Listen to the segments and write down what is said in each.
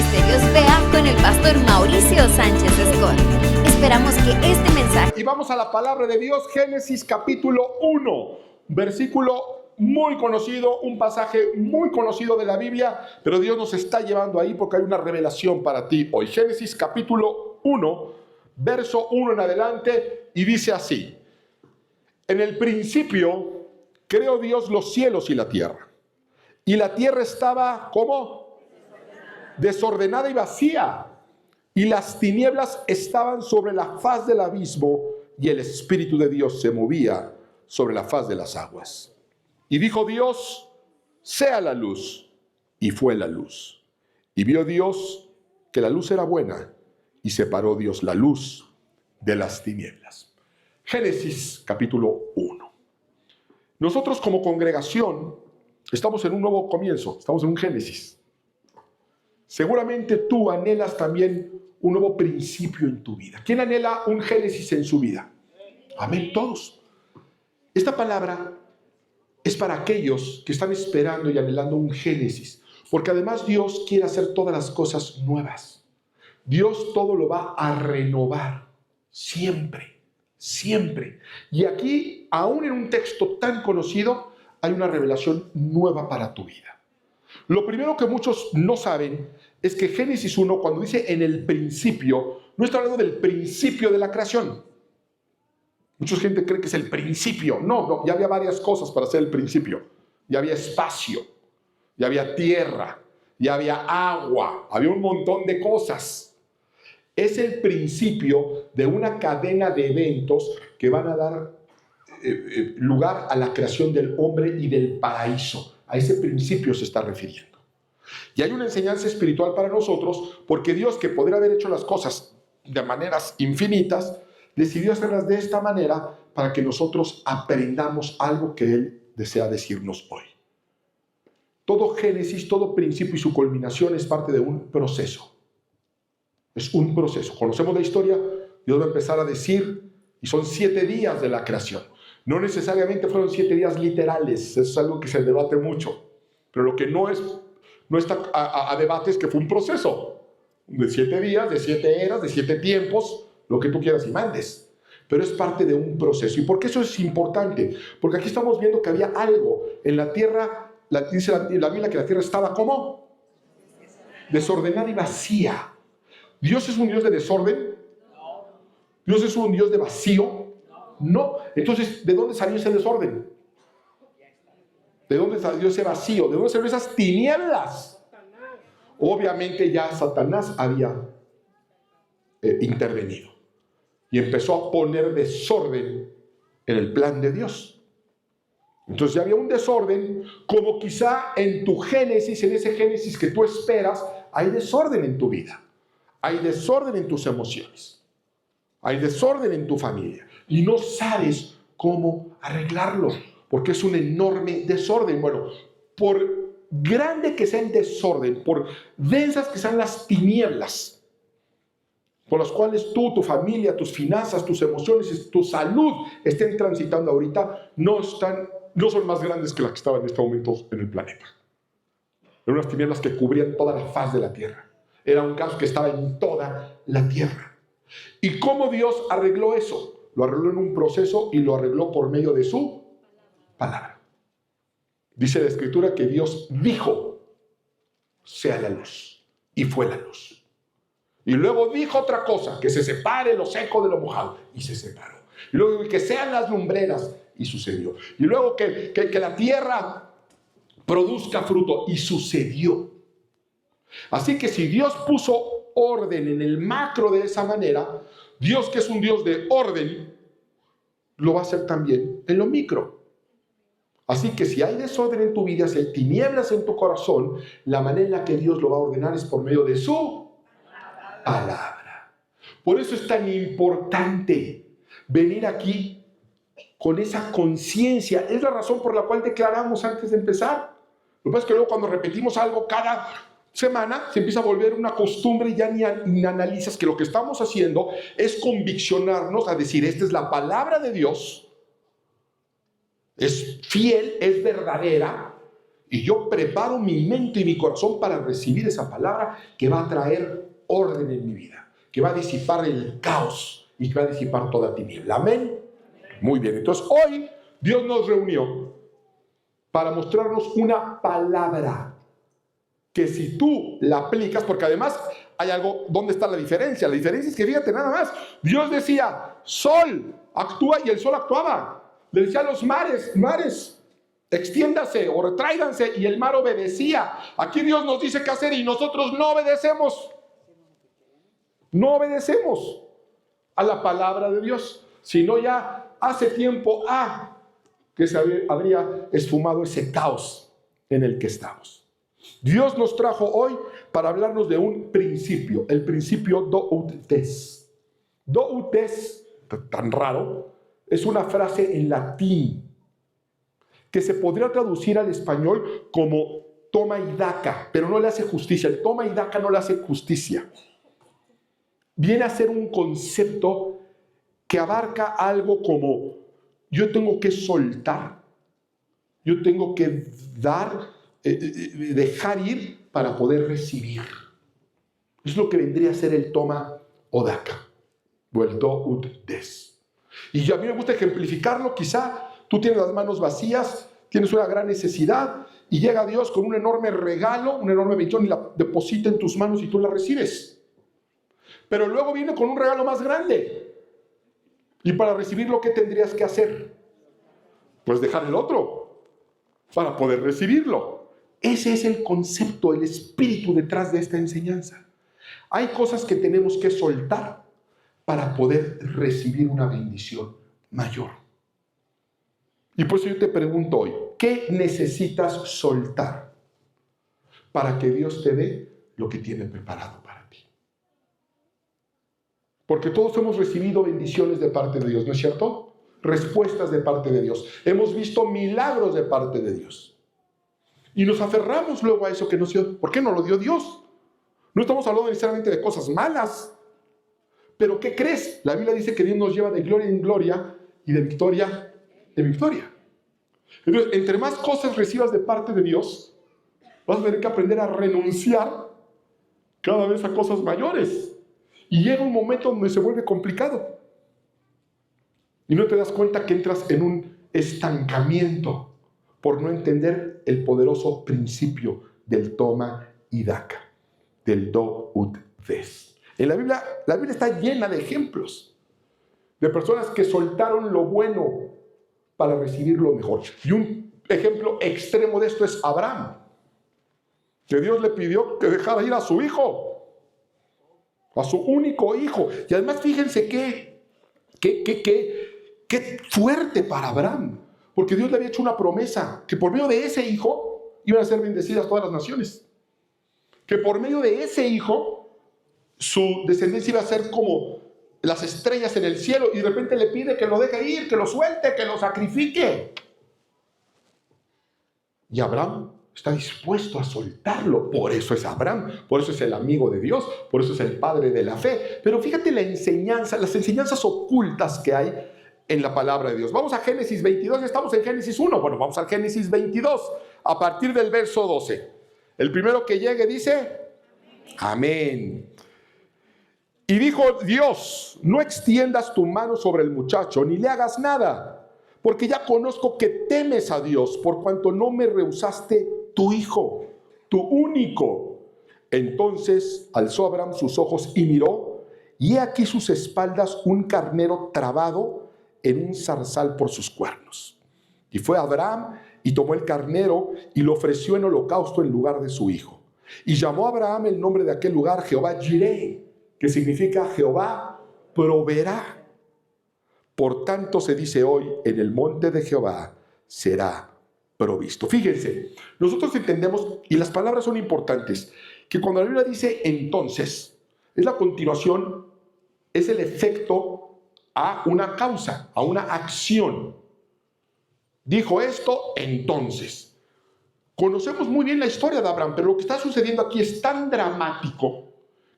Ministerios BEA con el pastor Mauricio Sánchez Escort. Esperamos que este mensaje... Y vamos a la palabra de Dios, Génesis capítulo 1, versículo muy conocido, un pasaje muy conocido de la Biblia, pero Dios nos está llevando ahí porque hay una revelación para ti hoy. Génesis capítulo 1, verso 1 en adelante, y dice así: en el principio creó Dios los cielos y la tierra estaba, ¿cómo? Desordenada y vacía, y las tinieblas estaban sobre la faz del abismo, y el Espíritu de Dios se movía sobre la faz de las aguas. Y dijo Dios: sea la luz, y fue la luz. Y vio Dios que la luz era buena, y separó Dios la luz de las tinieblas. Génesis capítulo 1. Nosotros como congregación estamos en un nuevo comienzo, estamos en un Génesis. Seguramente tú anhelas también un nuevo principio en tu vida. ¿Quién anhela un Génesis en su vida? Amén, todos. Esta palabra es para aquellos que están esperando y anhelando un Génesis, porque además Dios quiere hacer todas las cosas nuevas. Dios todo lo va a renovar, siempre, siempre. Y aquí, aún en un texto tan conocido, hay una revelación nueva para tu vida. Lo primero que muchos no saben es que Génesis 1, cuando dice en el principio, no está hablando del principio de la creación. Mucha gente cree que es el principio. No, ya había varias cosas para ser el principio. Ya había espacio, ya había tierra, ya había agua, había un montón de cosas. Es el principio de una cadena de eventos que van a dar lugar a la creación del hombre y del paraíso. A ese principio se está refiriendo. Y hay una enseñanza espiritual para nosotros, porque Dios, que podría haber hecho las cosas de maneras infinitas, decidió hacerlas de esta manera para que nosotros aprendamos algo que Él desea decirnos hoy. Todo Génesis, todo principio y su culminación es parte de un proceso. Es un proceso. Conocemos la historia, Dios va a empezar a decir, y son 7 días de la creación. No necesariamente fueron 7 días literales, eso es algo que se debate mucho. Pero lo que no está a debate es que fue un proceso de 7 días, de 7 eras, de 7 tiempos, lo que tú quieras y mandes. Pero es parte de un proceso. ¿Y por qué eso es importante? Porque aquí estamos viendo que había algo en la tierra. Dice la Biblia que la tierra estaba ¿cómo? Desordenada y vacía. ¿Dios es un Dios de desorden? ¿Dios es un Dios de vacío? No. Entonces, ¿de dónde salió ese desorden? ¿De dónde salió ese vacío? ¿De dónde salieron esas tinieblas? Obviamente ya Satanás había intervenido y empezó a poner desorden en el plan de Dios. Entonces ya había un desorden, como quizá en tu Génesis, en ese Génesis que tú esperas, hay desorden en tu vida, hay desorden en tus emociones, hay desorden en tu familia y no sabes cómo arreglarlo, porque es un enorme desorden. Bueno, por grande que sea el desorden, por densas que sean las tinieblas por las cuales tú, tu familia, tus finanzas, tus emociones, tu salud estén transitando ahorita, no son más grandes que las que estaban en este momento en el planeta. Eran unas tinieblas que cubrían toda la faz de la tierra. Era un caos que estaba en toda la tierra. ¿Y cómo Dios arregló eso? Lo arregló en un proceso y lo arregló por medio de su palabra. Dice la Escritura que Dios dijo: sea la luz, y fue la luz. Y luego dijo otra cosa: que se separe lo seco de lo mojado, y se separó. Y luego que sean las lumbreras, y sucedió. Y luego que la tierra produzca fruto, y sucedió. Así que si Dios puso orden en el macro de esa manera, Dios, que es un Dios de orden, lo va a hacer también en lo micro. Así que si hay desorden en tu vida, si hay tinieblas en tu corazón, la manera en la que Dios lo va a ordenar es por medio de su palabra. Por eso es tan importante venir aquí con esa conciencia. Es la razón por la cual declaramos antes de empezar. Lo que pasa es que luego cuando repetimos algo cada semana se empieza a volver una costumbre y ya ni analizas que lo que estamos haciendo es conviccionarnos a decir: esta es la palabra de Dios, es fiel, es verdadera, Y yo preparo mi mente y mi corazón para recibir esa palabra que va a traer orden en mi vida, que va a disipar el caos y que va a disipar toda tiniebla. Amén. Muy bien, entonces hoy Dios nos reunió para mostrarnos una palabra que si tú la aplicas, porque además hay algo, ¿dónde está la diferencia? La diferencia es que fíjate nada más, Dios decía, sol, actúa, y el sol actuaba. Le decía a los mares, extiéndase o retráiganse, y el mar obedecía. Aquí Dios nos dice qué hacer y nosotros no obedecemos. No obedecemos a la palabra de Dios, sino ya hace tiempo que se habría esfumado ese caos en el que estamos. Dios nos trajo hoy para hablarnos de un principio, el principio do ut des. Do ut des, tan raro, es una frase en latín que se podría traducir al español como toma y daca, pero no le hace justicia. El toma y daca no le hace justicia. Viene a ser un concepto que abarca algo como yo tengo que soltar, yo tengo que dejar ir para poder recibir. Es lo que vendría a ser el toma o daca, o el do ut des. Y a mí me gusta ejemplificarlo. Quizá tú tienes las manos vacías, tienes una gran necesidad, y llega Dios con un enorme regalo, una enorme bendición, y la deposita en tus manos y tú la recibes. Pero luego viene con un regalo más grande. Y para recibirlo, ¿qué tendrías que hacer? Pues dejar el otro para poder recibirlo. Ese es el concepto, el espíritu detrás de esta enseñanza. Hay cosas que tenemos que soltar para poder recibir una bendición mayor. Y por eso yo te pregunto hoy, ¿qué necesitas soltar para que Dios te dé lo que tiene preparado para ti? Porque todos hemos recibido bendiciones de parte de Dios, ¿no es cierto? Respuestas de parte de Dios. Hemos visto milagros de parte de Dios. Y nos aferramos luego a eso que nos dio. ¿Por qué no lo dio Dios? No estamos hablando necesariamente de cosas malas. Pero ¿qué crees? La Biblia dice que Dios nos lleva de gloria en gloria y de victoria en victoria. Entonces, entre más cosas recibas de parte de Dios, vas a tener que aprender a renunciar cada vez a cosas mayores. Y llega un momento donde se vuelve complicado. Y no te das cuenta que entras en un estancamiento por no entender el poderoso principio del toma y daca, del do ut des. En la Biblia está llena de ejemplos de personas que soltaron lo bueno para recibir lo mejor. Y un ejemplo extremo de esto es Abraham, que Dios le pidió que dejara ir a su hijo, a su único hijo. Y además fíjense qué fuerte para Abraham, porque Dios le había hecho una promesa, que por medio de ese hijo iban a ser bendecidas todas las naciones, que por medio de ese hijo su descendencia iba a ser como las estrellas en el cielo, y de repente le pide que lo deje ir, que lo suelte, que lo sacrifique. Y Abraham está dispuesto a soltarlo. Por eso es Abraham, por eso es el amigo de Dios, por eso es el padre de la fe. Pero fíjate las enseñanzas ocultas que hay en la palabra de Dios. Vamos a Génesis 22, estamos en Génesis 1. Bueno, vamos al Génesis 22, a partir del verso 12. El primero que llegue dice, amén. Y dijo Dios, no extiendas tu mano sobre el muchacho, ni le hagas nada, porque ya conozco que temes a Dios, por cuanto no me rehusaste tu hijo, tu único. Entonces alzó Abraham sus ojos y miró, y he aquí sus espaldas un carnero trabado en un zarzal por sus cuernos. Y fue Abraham y tomó el carnero y lo ofreció en holocausto en lugar de su hijo. Y llamó a Abraham el nombre de aquel lugar Jehová Jireh, que significa Jehová proveerá. Por tanto se dice hoy, en el monte de Jehová será provisto. Fíjense, nosotros entendemos, y las palabras son importantes, que cuando la Biblia dice entonces, es la continuación, es el efecto a una causa, a una acción. Dijo esto, entonces. Conocemos muy bien la historia de Abraham, pero lo que está sucediendo aquí es tan dramático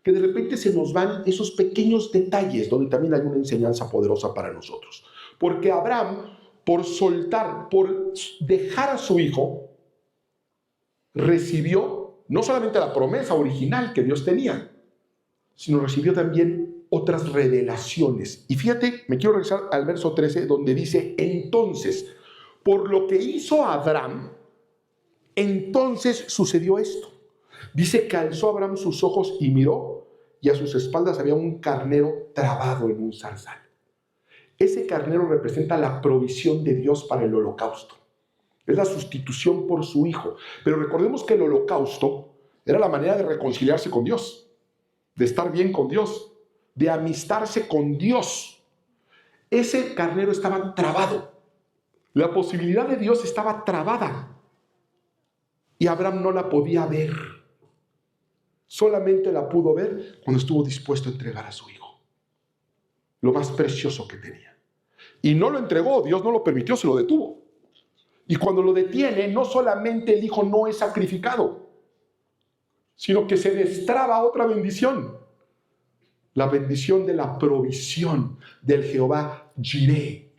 que de repente se nos van esos pequeños detalles donde también hay una enseñanza poderosa para nosotros. Porque Abraham, por soltar, por dejar a su hijo, recibió no solamente la promesa original que Dios tenía, sino recibió también otras revelaciones. Y fíjate, me quiero regresar al verso 13, donde dice: entonces, por lo que hizo Abraham, entonces sucedió esto. Dice que alzó Abraham sus ojos y miró, y a sus espaldas había un carnero trabado en un zarzal. Ese carnero representa la provisión de Dios para el holocausto. Es la sustitución por su hijo. Pero recordemos que el holocausto era la manera de reconciliarse con Dios, de estar bien con Dios, de amistarse con Dios. Ese carnero estaba trabado. La posibilidad de Dios estaba trabada. Y Abraham no la podía ver. Solamente la pudo ver cuando estuvo dispuesto a entregar a su hijo, lo más precioso que tenía. Y no lo entregó, Dios no lo permitió, se lo detuvo. Y cuando lo detiene, no solamente el hijo no es sacrificado, sino que se destraba otra bendición. La bendición de la provisión del Jehová Jireh.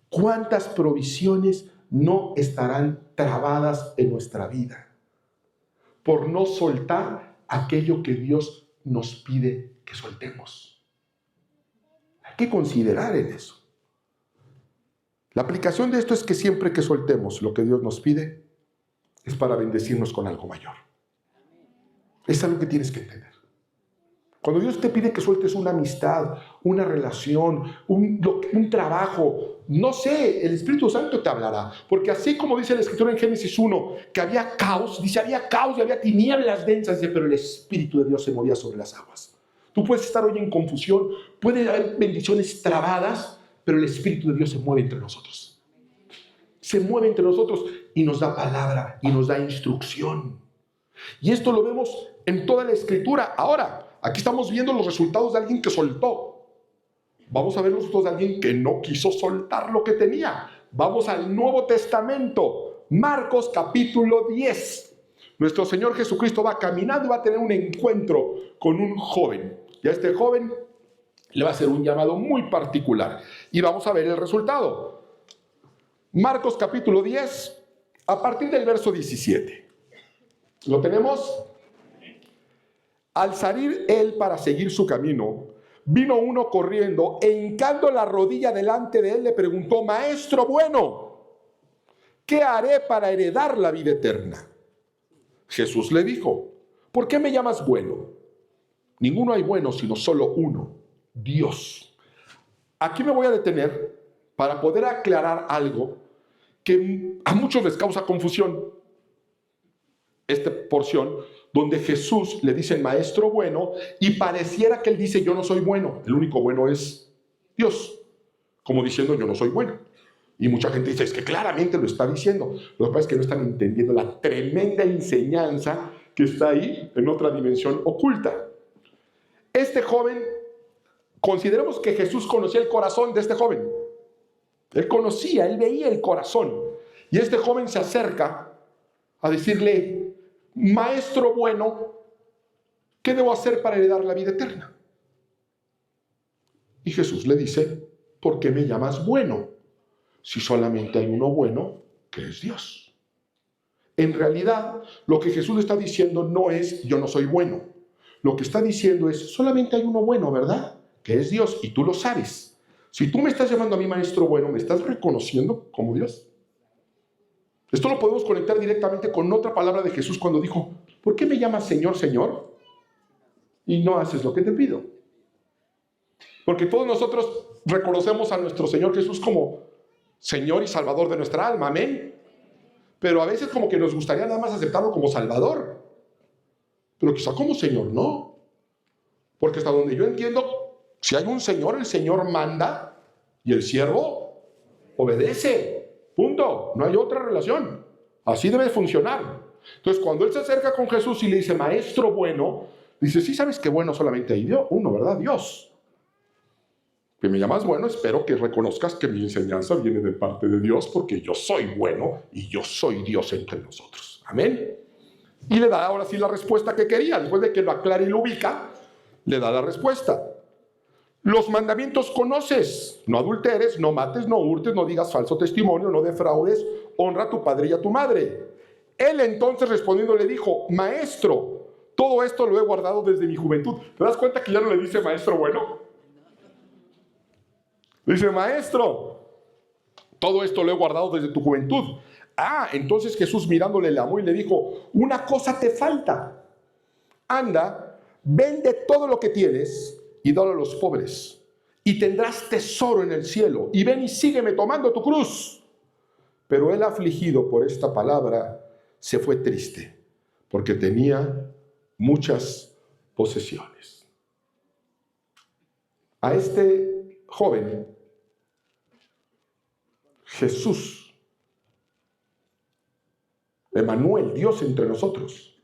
¿Cuántas provisiones no estarán trabadas en nuestra vida por no soltar aquello que Dios nos pide que soltemos? Hay que considerar en eso. La aplicación de esto es que siempre que soltemos lo que Dios nos pide, es para bendecirnos con algo mayor. Es algo que tienes que entender. Cuando Dios te pide que sueltes una amistad, una relación, un trabajo, no sé, el Espíritu Santo te hablará. Porque así como dice la Escritura en Génesis 1, que había caos, dice había caos y había tinieblas densas, dice, pero el Espíritu de Dios se movía sobre las aguas. Tú puedes estar hoy en confusión, puede haber bendiciones trabadas, pero el Espíritu de Dios se mueve entre nosotros. Se mueve entre nosotros y nos da palabra y nos da instrucción. Y esto lo vemos en toda la Escritura. Ahora, aquí estamos viendo los resultados de alguien que soltó. Vamos a ver los resultados de alguien que no quiso soltar lo que tenía. Vamos al Nuevo Testamento, Marcos capítulo 10. Nuestro Señor Jesucristo va caminando y va a tener un encuentro con un joven. Y a este joven le va a hacer un llamado muy particular. Y vamos a ver el resultado. Marcos capítulo 10, a partir del verso 17. ¿Lo tenemos? Al salir él para seguir su camino, vino uno corriendo e hincando la rodilla delante de él le preguntó: Maestro bueno, ¿qué haré para heredar la vida eterna? Jesús le dijo: ¿por qué me llamas bueno? Ninguno hay bueno sino solo uno, Dios. Aquí me voy a detener para poder aclarar algo que a muchos les causa confusión. Esta porción donde Jesús le dice maestro bueno y pareciera que él dice yo no soy bueno, el único bueno es Dios, como diciendo yo no soy bueno. Y mucha gente dice es que claramente lo está diciendo. Lo que pasa es que no están entendiendo la tremenda enseñanza que está ahí en otra dimensión oculta. Este joven, consideremos que Jesús conocía el corazón de este joven. Él conocía, él veía el corazón. Y este joven se acerca a decirle: Maestro bueno, ¿qué debo hacer para heredar la vida eterna? Y Jesús le dice: ¿por qué me llamas bueno? Si solamente hay uno bueno, que es Dios. En realidad, lo que Jesús le está diciendo no es yo no soy bueno. Lo que está diciendo es solamente hay uno bueno, ¿verdad? Que es Dios, y tú lo sabes. Si tú me estás llamando a mí maestro bueno, ¿me estás reconociendo como Dios? Esto lo podemos conectar directamente con otra palabra de Jesús cuando dijo: ¿por qué me llamas Señor, Señor? Y no haces lo que te pido. Porque todos nosotros reconocemos a nuestro Señor Jesús como Señor y Salvador de nuestra alma, amén. Pero a veces como que nos gustaría nada más aceptarlo como Salvador. Pero quizá como Señor no. Porque hasta donde yo entiendo, si hay un Señor, el Señor manda y el siervo obedece. Punto. No hay otra relación. Así debe funcionar. Entonces, cuando él se acerca con Jesús y le dice, maestro bueno, dice, sí sabes que bueno solamente hay uno, ¿verdad? Dios. Que me llamas bueno, espero que reconozcas que mi enseñanza viene de parte de Dios, porque yo soy bueno y yo soy Dios entre nosotros. Amén. Y le da ahora sí la respuesta que quería. Después de que lo aclara y lo ubica, le da la respuesta. Los mandamientos conoces: no adulteres, no mates, no hurtes, no digas falso testimonio, no defraudes, honra a tu padre y a tu madre. Él entonces respondiendo le dijo: Maestro, todo esto lo he guardado desde mi juventud. ¿Te das cuenta que ya no le dice maestro bueno? Dice: Maestro, todo esto lo he guardado desde tu juventud. Entonces Jesús mirándole le amó y le dijo: una cosa te falta. Anda, vende todo lo que tienes y dalo a los pobres, y tendrás tesoro en el cielo. Y ven y sígueme tomando tu cruz. Pero él, afligido por esta palabra, se fue triste, porque tenía muchas posesiones. A este joven, Jesús, Emmanuel, Dios entre nosotros,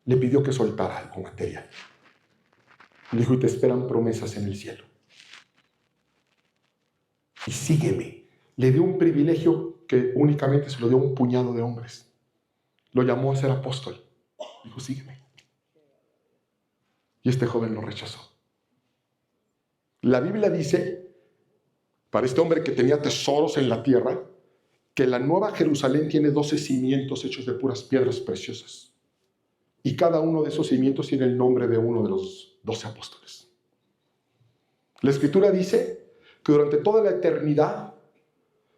le pidió que soltara algo material. Le dijo: y te esperan promesas en el cielo. Y sígueme. Le dio un privilegio que únicamente se lo dio a un puñado de hombres. Lo llamó a ser apóstol. Dijo: sígueme. Y este joven lo rechazó. La Biblia dice, para este hombre que tenía tesoros en la tierra, que la Nueva Jerusalén tiene 12 cimientos hechos de puras piedras preciosas. Y cada uno de esos cimientos tiene el nombre de uno de los 12 apóstoles. La Escritura dice que durante toda la eternidad,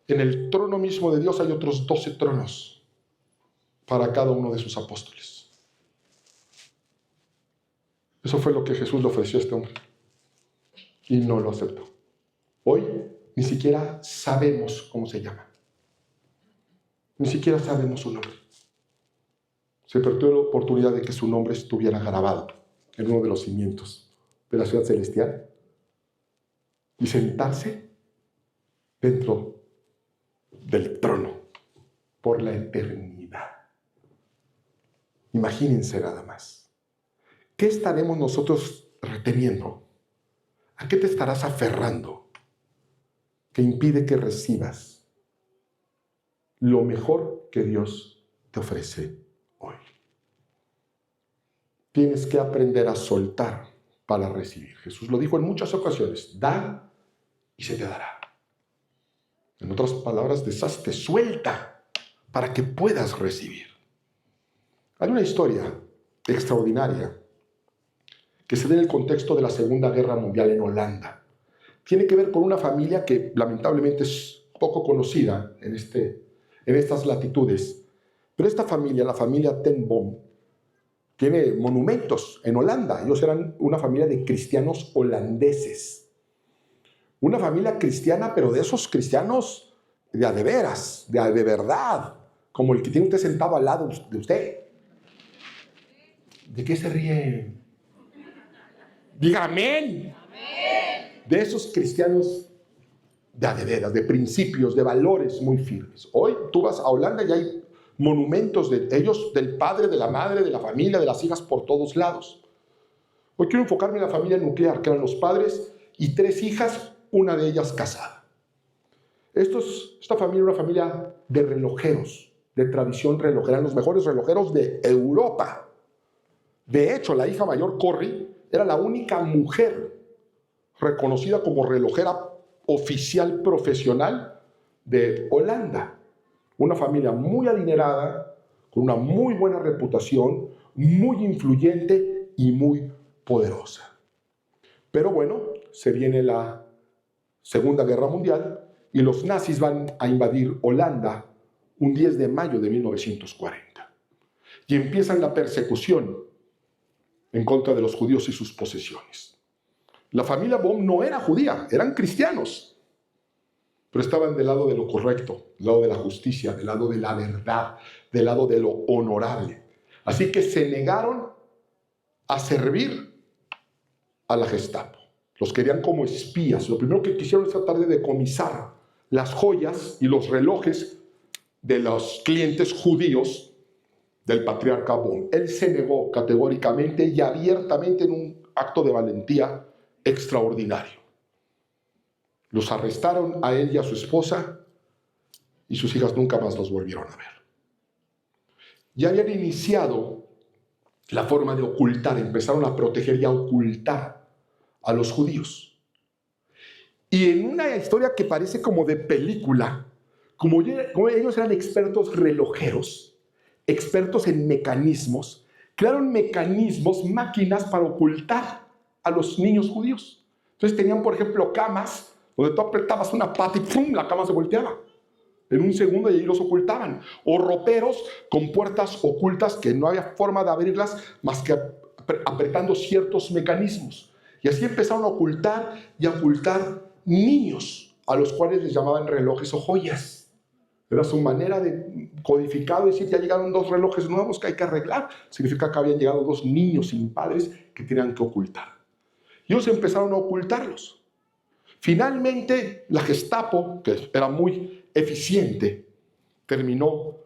en el trono mismo de Dios hay otros 12 tronos para cada uno de sus apóstoles. Eso fue lo que Jesús le ofreció a este hombre. Y no lo aceptó. Hoy ni siquiera sabemos cómo se llama. Ni siquiera sabemos su nombre. Se perdió la oportunidad de que su nombre estuviera grabado en uno de los cimientos de la ciudad celestial y sentarse dentro del trono por la eternidad. Imagínense nada más. ¿Qué estaremos nosotros reteniendo? ¿A qué te estarás aferrando que impide que recibas lo mejor que Dios te ofrece hoy? Tienes que aprender a soltar para recibir. Jesús lo dijo en muchas ocasiones: da y se te dará. En otras palabras, deshazte, suelta para que puedas recibir. Hay una historia extraordinaria que se da en el contexto de la Segunda Guerra Mundial en Holanda. Tiene que ver con una familia que lamentablemente es poco conocida en estas latitudes. Pero esta familia, la familia Ten Boom, tiene monumentos en Holanda. Ellos eran una familia de cristianos holandeses. Una familia cristiana, pero de esos cristianos de veras, de verdad, como el que tiene usted sentado al lado de usted. ¿De qué se ríe? Diga amén. Amén. De esos cristianos de veras, de principios, de valores muy firmes. Hoy tú vas a Holanda y hay monumentos de ellos, del padre, de la madre, de la familia, de las hijas por todos lados. Hoy quiero enfocarme en la familia nuclear, que eran los padres y 3 hijas, una de ellas casada. Esta familia era una familia de relojeros, de tradición relojera, eran los mejores relojeros de Europa. De hecho, la hija mayor, Corrie, era la única mujer reconocida como relojera oficial profesional de Holanda. Una familia muy adinerada, con una muy buena reputación, muy influyente y muy poderosa. Pero bueno, se viene la Segunda Guerra Mundial y los nazis van a invadir Holanda un 10 de mayo de 1940. Y empiezan la persecución en contra de los judíos y sus posesiones. La familia Bohm no era judía, eran cristianos, pero estaban del lado de lo correcto, del lado de la justicia, del lado de la verdad, del lado de lo honorable. Así que se negaron a servir a la Gestapo. Los querían como espías. Lo primero que quisieron es tratar de decomisar las joyas y los relojes de los clientes judíos del patriarca Bohm. Él se negó categóricamente y abiertamente en un acto de valentía extraordinario. Los arrestaron a él y a su esposa y sus hijas nunca más los volvieron a ver. Ya habían iniciado la forma de ocultar, empezaron a proteger y a ocultar a los judíos. Y en una historia que parece como de película, como ellos eran expertos relojeros, expertos en mecanismos, crearon mecanismos, máquinas para ocultar a los niños judíos. Entonces tenían, por ejemplo, camas donde tú apretabas una pata y ¡pum!, la cama se volteaba en un segundo y ahí los ocultaban. O roperos con puertas ocultas que no había forma de abrirlas más que apretando ciertos mecanismos. Y así empezaron a ocultar y a ocultar niños, a los cuales les llamaban relojes o joyas. Era su manera de codificado decir, ya llegaron 2 relojes nuevos que hay que arreglar. Significa que habían llegado 2 niños sin padres que tenían que ocultar. Y ellos empezaron a ocultarlos. Finalmente, la Gestapo, que era muy eficiente, terminó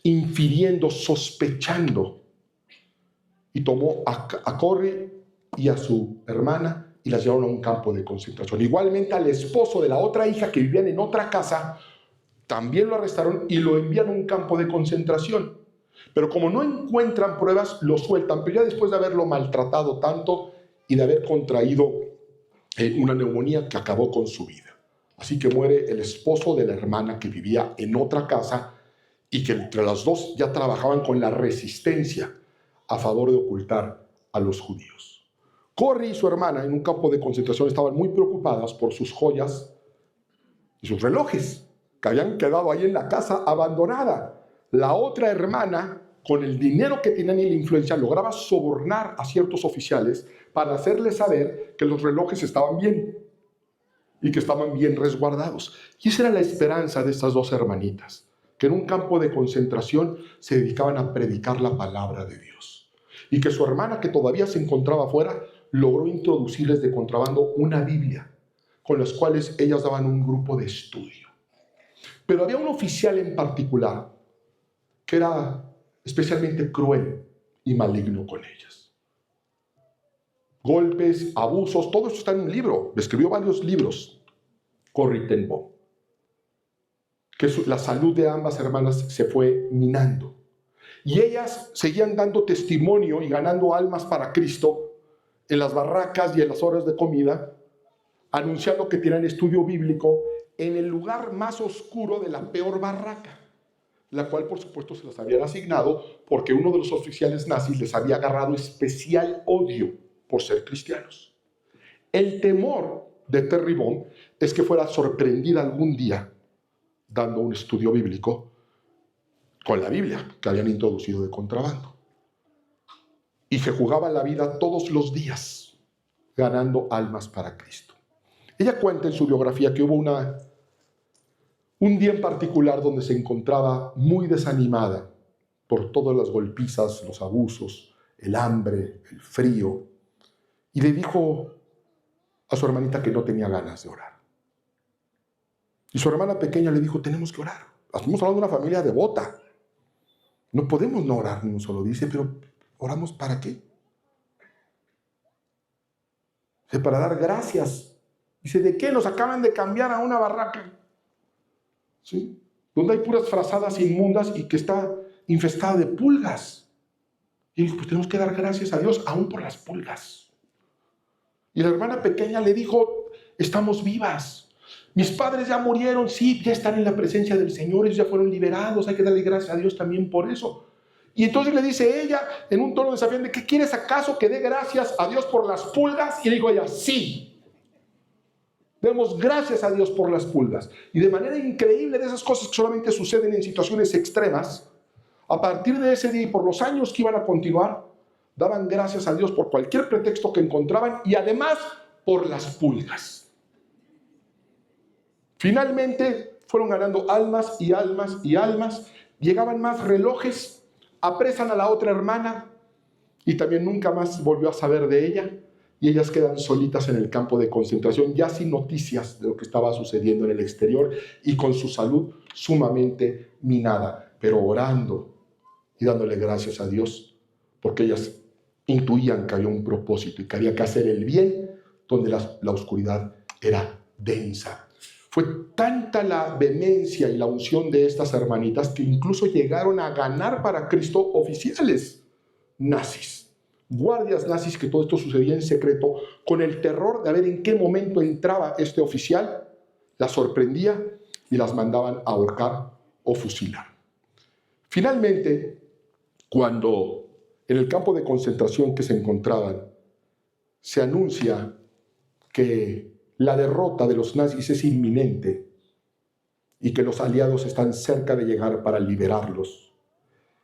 infiriendo, sospechando, y tomó a Corrie y a su hermana y las llevaron a un campo de concentración. Igualmente al esposo de la otra hija que vivían en otra casa, también lo arrestaron y lo envían a un campo de concentración. Pero como no encuentran pruebas, lo sueltan, pero ya después de haberlo maltratado tanto y de haber contraído una neumonía que acabó con su vida. Así que muere el esposo de la hermana que vivía en otra casa y que entre las dos ya trabajaban con la resistencia a favor de ocultar a los judíos. Corrie y su hermana en un campo de concentración estaban muy preocupadas por sus joyas y sus relojes, que habían quedado ahí en la casa abandonada. La otra hermana, con el dinero que tenían y la influencia, lograba sobornar a ciertos oficiales para hacerles saber que los relojes estaban bien y que estaban bien resguardados. Y esa era la esperanza de estas 2 hermanitas, que en un campo de concentración se dedicaban a predicar la palabra de Dios. Y que su hermana, que todavía se encontraba afuera, logró introducirles de contrabando una Biblia, con las cuales ellas daban un grupo de estudio. Pero había un oficial en particular que era especialmente cruel y maligno con ellas. Golpes, abusos, todo esto está en un libro. Escribió varios libros, Corrie ten Boom. Que la salud de ambas hermanas se fue minando. Y ellas seguían dando testimonio y ganando almas para Cristo en las barracas y en las horas de comida, anunciando que tenían estudio bíblico en el lugar más oscuro de la peor barraca, la cual por supuesto se las habían asignado porque uno de los oficiales nazis les había agarrado especial odio por ser cristianos. El temor de Terry Bohm es que fuera sorprendida algún día dando un estudio bíblico con la Biblia que habían introducido de contrabando. Y se jugaba la vida todos los días ganando almas para Cristo. Ella cuenta en su biografía que hubo un día en particular donde se encontraba muy desanimada por todas las golpizas, los abusos, el hambre, el frío, y le dijo a su hermanita que no tenía ganas de orar. Y su hermana pequeña le dijo, tenemos que orar. Estamos hablando de una familia devota. No podemos no orar ni un solo. Dice, pero ¿oramos para qué? Dice, para dar gracias. Dice, ¿de qué? Nos acaban de cambiar a una barraca, ¿sí?, donde hay puras frazadas inmundas y que está infestada de pulgas. Y dice, pues tenemos que dar gracias a Dios aún por las pulgas. Y la hermana pequeña le dijo, estamos vivas. Mis padres ya murieron, sí, ya están en la presencia del Señor, ellos ya fueron liberados, hay que darle gracias a Dios también por eso. Y entonces le dice ella, en un tono desafiante, ¿qué quieres acaso que dé gracias a Dios por las pulgas? Y le dijo ella, sí. Demos gracias a Dios por las pulgas. Y de manera increíble, de esas cosas que solamente suceden en situaciones extremas, a partir de ese día y por los años que iban a continuar, daban gracias a Dios por cualquier pretexto que encontraban y además por las pulgas. Finalmente fueron ganando almas y almas y almas. Llegaban más relojes, apresan a la otra hermana y también nunca más volvió a saber de ella. Y ellas quedan solitas en el campo de concentración, ya sin noticias de lo que estaba sucediendo en el exterior y con su salud sumamente minada, pero orando y dándole gracias a Dios, porque ellas intuían que había un propósito y que había que hacer el bien donde la oscuridad era densa. Fue tanta la vehemencia y la unción de estas hermanitas que incluso llegaron a ganar para Cristo oficiales nazis, guardias nazis, que todo esto sucedía en secreto, con el terror de ver en qué momento entraba este oficial, las sorprendía y las mandaban a ahorcar o fusilar. Finalmente, cuando en el campo de concentración que se encontraban, se anuncia que la derrota de los nazis es inminente y que los aliados están cerca de llegar para liberarlos,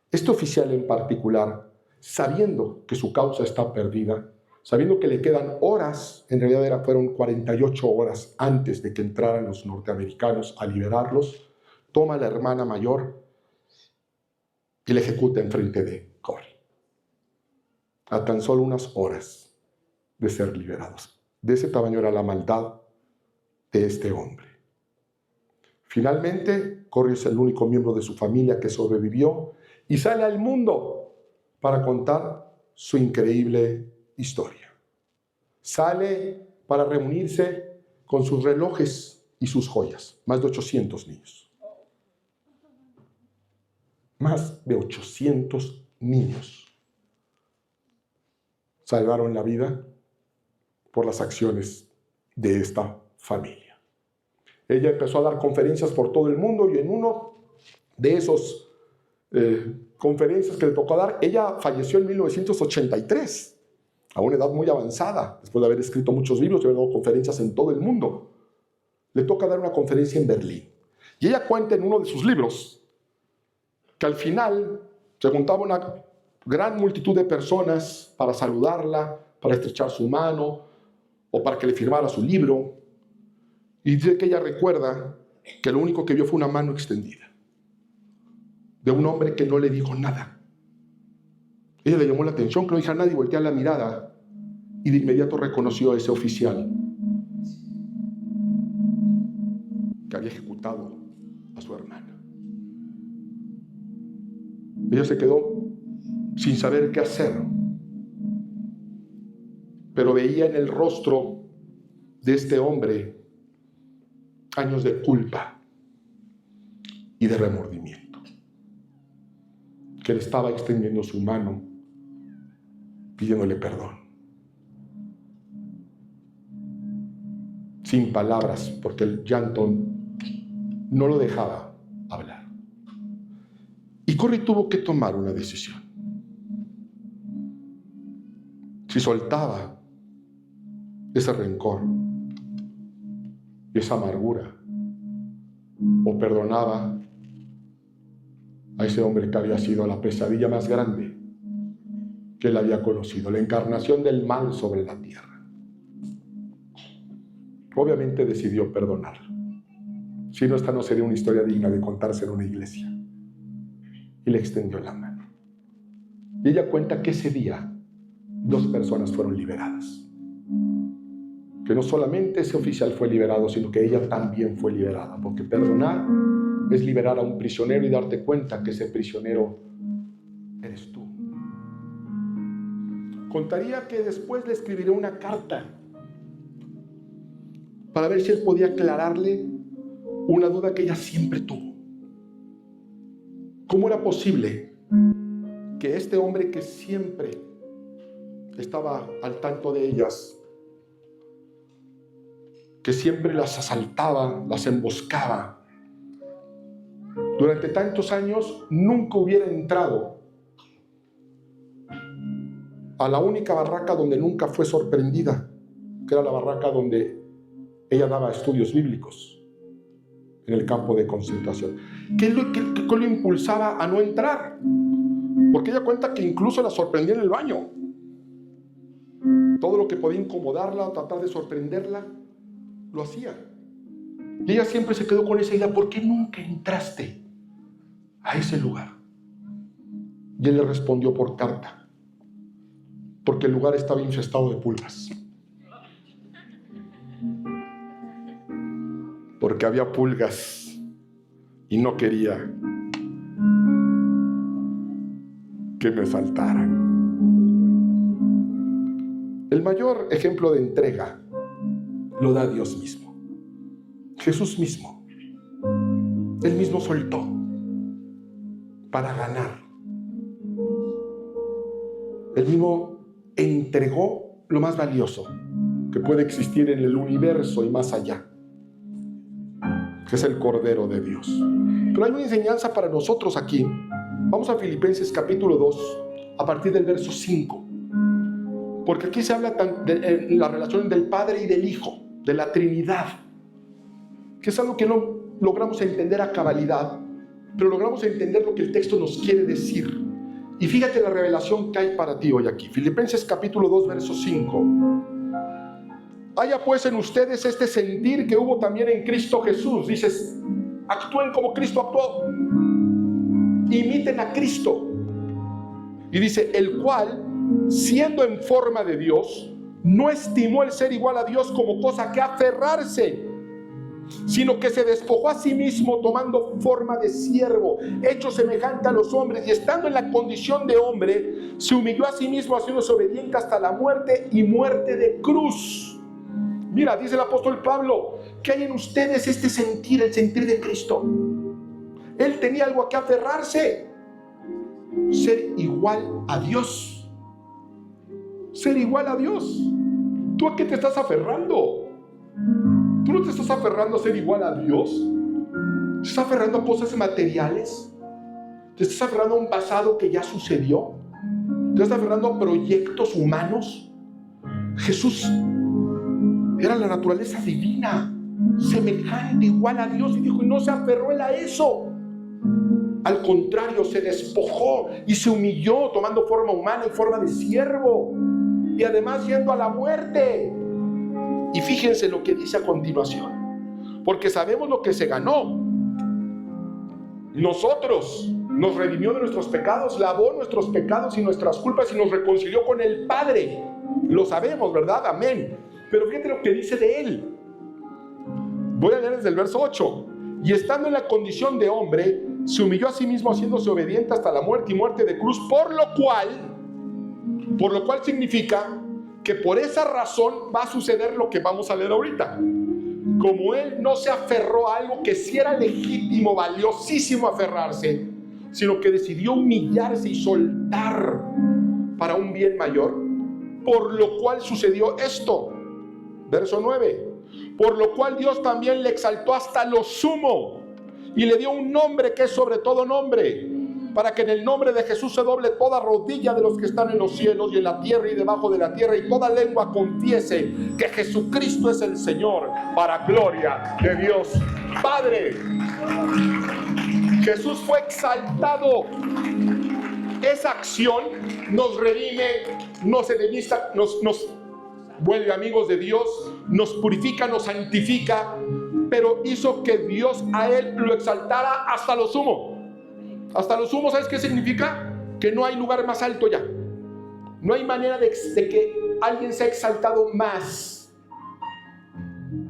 este oficial en particular, sabiendo que su causa está perdida, sabiendo que le quedan horas, en realidad fueron 48 horas antes de que entraran los norteamericanos a liberarlos, toma a la hermana mayor y la ejecuta enfrente de Corey. A tan solo unas horas de ser liberados. De ese tamaño era la maldad de este hombre. Finalmente, Corey es el único miembro de su familia que sobrevivió y sale al mundo para contar su increíble historia. Sale para reunirse con sus relojes y sus joyas. Más de 800 niños. Más de 800 niños salvaron la vida por las acciones de esta familia. Ella empezó a dar conferencias por todo el mundo y en uno de esos conferencias que le tocó dar, ella falleció en 1983, a una edad muy avanzada, después de haber escrito muchos libros y haber dado conferencias en todo el mundo. Le toca dar una conferencia en Berlín. Y ella cuenta en uno de sus libros que al final se juntaba una gran multitud de personas para saludarla, para estrechar su mano o para que le firmara su libro. Y dice que ella recuerda que lo único que vio fue una mano extendida de un hombre que no le dijo nada. Ella le llamó la atención, que no dijo a nadie, voltea la mirada y de inmediato reconoció a ese oficial que había ejecutado a su hermana. Ella se quedó sin saber qué hacer, pero veía en el rostro de este hombre años de culpa y de remordimiento, que le estaba extendiendo su mano pidiéndole perdón. Sin palabras, porque el llanto no lo dejaba hablar. Y Corey tuvo que tomar una decisión. Si soltaba ese rencor y esa amargura, o perdonaba a ese hombre que había sido la pesadilla más grande que él había conocido, la encarnación del mal sobre la tierra. Obviamente decidió perdonar. Si no, esta no sería una historia digna de contarse en una iglesia. Y le extendió la mano. Y ella cuenta que ese día 2 personas fueron liberadas. Que no solamente ese oficial fue liberado, sino que ella también fue liberada. Porque perdonar es liberar a un prisionero y darte cuenta que ese prisionero eres tú. Contaría que después le escribiré una carta para ver si él podía aclararle una duda que ella siempre tuvo. ¿Cómo era posible que este hombre que siempre estaba al tanto de ellas, que siempre las asaltaba, las emboscaba, durante tantos años nunca hubiera entrado a la única barraca donde nunca fue sorprendida, que era la barraca donde ella daba estudios bíblicos, en el campo de concentración? ¿Qué lo impulsaba a no entrar? Porque ella cuenta que incluso la sorprendía en el baño. Todo lo que podía incomodarla o tratar de sorprenderla, lo hacía. Y ella siempre se quedó con esa idea: ¿por qué nunca entraste a ese lugar? Y él le respondió por carta: porque el lugar estaba infestado de pulgas. Porque había pulgas y no quería que me faltaran. El mayor ejemplo de entrega lo da Dios mismo. Jesús mismo. Él mismo soltó para ganar. Él mismo entregó lo más valioso que puede existir en el universo y más allá, que es el Cordero de Dios. Pero hay una enseñanza para nosotros aquí, Vamos a Filipenses capítulo 2, a partir del verso 5. Porque aquí se habla de la relación del Padre y del Hijo, de la Trinidad, que es algo que no logramos entender a cabalidad, pero logramos entender lo que el texto nos quiere decir. Y fíjate la revelación que hay para ti hoy aquí. Filipenses capítulo 2, verso 5. Haya pues en ustedes este sentir que hubo también en Cristo Jesús. Dices, actúen como Cristo actuó. Imiten a Cristo. Y dice, el cual, siendo en forma de Dios, no estimó el ser igual a Dios como cosa que aferrarse, sino que se despojó a sí mismo tomando forma de siervo, hecho semejante a los hombres, y estando en la condición de hombre, se humilló a sí mismo, haciéndose obediente hasta la muerte y muerte de cruz. Mira, dice el apóstol Pablo, que hay en ustedes este sentir, el sentir de Cristo. Él tenía algo a que aferrarse, ser igual a Dios. Ser igual a Dios. ¿Tú a qué te estás aferrando? ¿Tú no te estás aferrando a ser igual a Dios? ¿Te estás aferrando a cosas materiales? ¿Te estás aferrando a un pasado que ya sucedió? ¿Te estás aferrando a proyectos humanos? Jesús era la naturaleza divina, semejante, igual a Dios, y dijo, y no se aferró él a eso. Al contrario, se despojó y se humilló, tomando forma humana y forma de siervo, y además yendo a la muerte. Y fíjense lo que dice a continuación, porque sabemos lo que se ganó. Nosotros nos redimió de nuestros pecados, lavó nuestros pecados y nuestras culpas y nos reconcilió con el Padre. Lo sabemos, ¿verdad? Amén. Pero fíjate lo que dice de él. Voy a leer desde el verso 8. Y estando en la condición de hombre, se humilló a sí mismo, haciéndose obediente hasta la muerte y muerte de cruz, por lo cual significa que por esa razón va a suceder lo que vamos a leer ahorita. Como él no se aferró a algo que sí era legítimo, valiosísimo aferrarse, sino que decidió humillarse y soltar para un bien mayor, por lo cual sucedió esto. Verso 9. Por lo cual Dios también le exaltó hasta lo sumo y le dio un nombre que es sobre todo nombre, para que en el nombre de Jesús se doble toda rodilla de los que están en los cielos y en la tierra y debajo de la tierra, y toda lengua confiese que Jesucristo es el Señor, para gloria de Dios Padre. Jesús fue exaltado. Esa acción nos redime, nos enemiga, nos vuelve amigos de Dios, nos purifica, nos santifica, pero hizo que Dios a él lo exaltara hasta lo sumo. Hasta lo sumo, ¿sabes qué significa? Que no hay lugar más alto ya. No hay manera de que alguien sea exaltado más.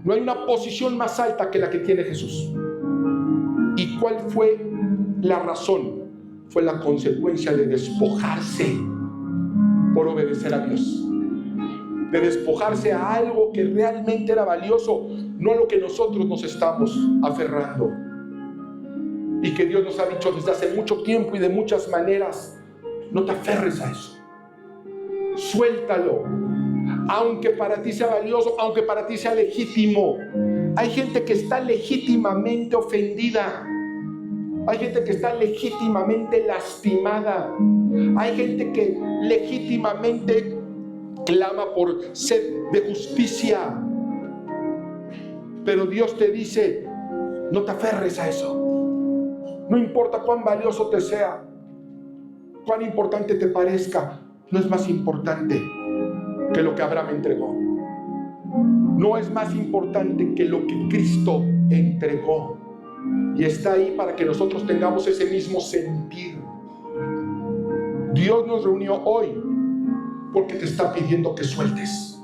No hay una posición más alta que la que tiene Jesús. ¿Y cuál fue la razón? Fue la consecuencia de despojarse por obedecer a Dios. De despojarse a algo que realmente era valioso, no a lo que nosotros nos estamos aferrando. Y que Dios nos ha dicho desde hace mucho tiempo y de muchas maneras, no te aferres a eso. Suéltalo. Aunque para ti sea valioso, aunque para ti sea legítimo. Hay gente que está legítimamente ofendida. Hay gente que está legítimamente lastimada. Hay gente que legítimamente clama por sed de justicia. Pero Dios te dice, no te aferres a eso. No importa cuán valioso te sea, cuán importante te parezca, no es más importante que lo que Abraham entregó. No es más importante que lo que Cristo entregó. Y está ahí para que nosotros tengamos ese mismo sentir. Dios nos reunió hoy porque te está pidiendo que sueltes.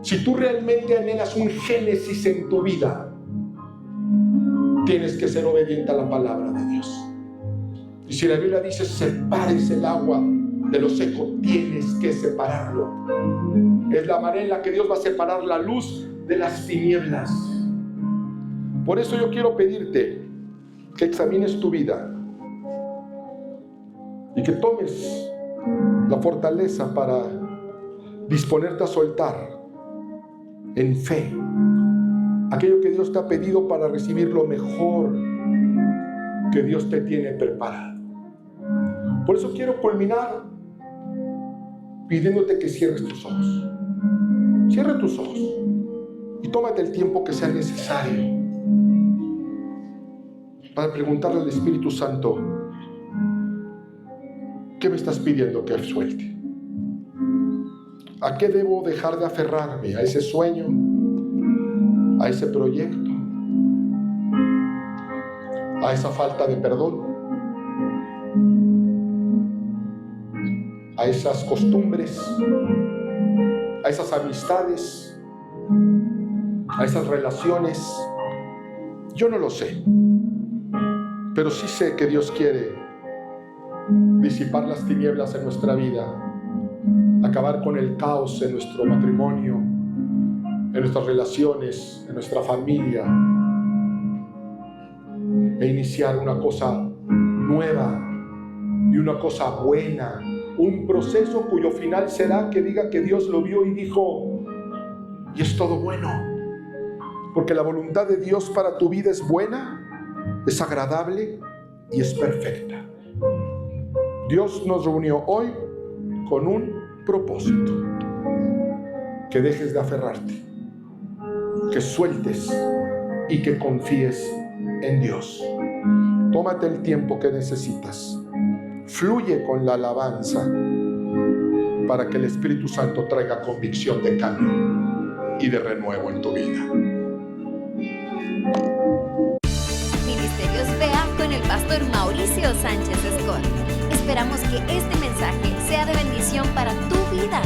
Si tú realmente anhelas un Génesis en tu vida, tienes que ser obediente a la palabra de Dios. Y si la Biblia dice separes el agua de lo seco, tienes que separarlo. Es la manera en la que Dios va a separar la luz de las tinieblas. Por eso yo quiero pedirte que examines tu vida y que tomes la fortaleza para disponerte a soltar en fe aquello que Dios te ha pedido para recibir lo mejor que Dios te tiene preparado. Por eso quiero culminar pidiéndote que cierres tus ojos. Cierra tus ojos y tómate el tiempo que sea necesario para preguntarle al Espíritu Santo: ¿qué me estás pidiendo que suelte? ¿A qué debo dejar de aferrarme? ¿A ese sueño? ¿A ese proyecto? ¿A esa falta de perdón? ¿A esas costumbres? ¿A esas amistades? ¿A esas relaciones? Yo no lo sé, pero sí sé que Dios quiere disipar las tinieblas en nuestra vida, acabar con el caos en nuestro matrimonio, en nuestras relaciones, en nuestra familia, e iniciar una cosa nueva y una cosa buena, un proceso cuyo final será que diga que Dios lo vio y dijo: y es todo bueno, porque la voluntad de Dios para tu vida es buena, es agradable y es perfecta. Dios nos reunió hoy con un propósito: que dejes de aferrarte, que sueltes y que confíes en Dios. Tómate el tiempo que necesitas. Fluye con la alabanza para que el Espíritu Santo traiga convicción de cambio y de renuevo en tu vida. Ministerios Vea con el pastor Mauricio Sánchez Escort. Esperamos que este mensaje sea de bendición para tu vida.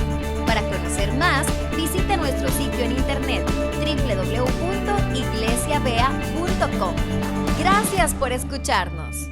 Para conocer más, visita nuestro sitio en internet www.iglesiavea.com. Gracias por escucharnos.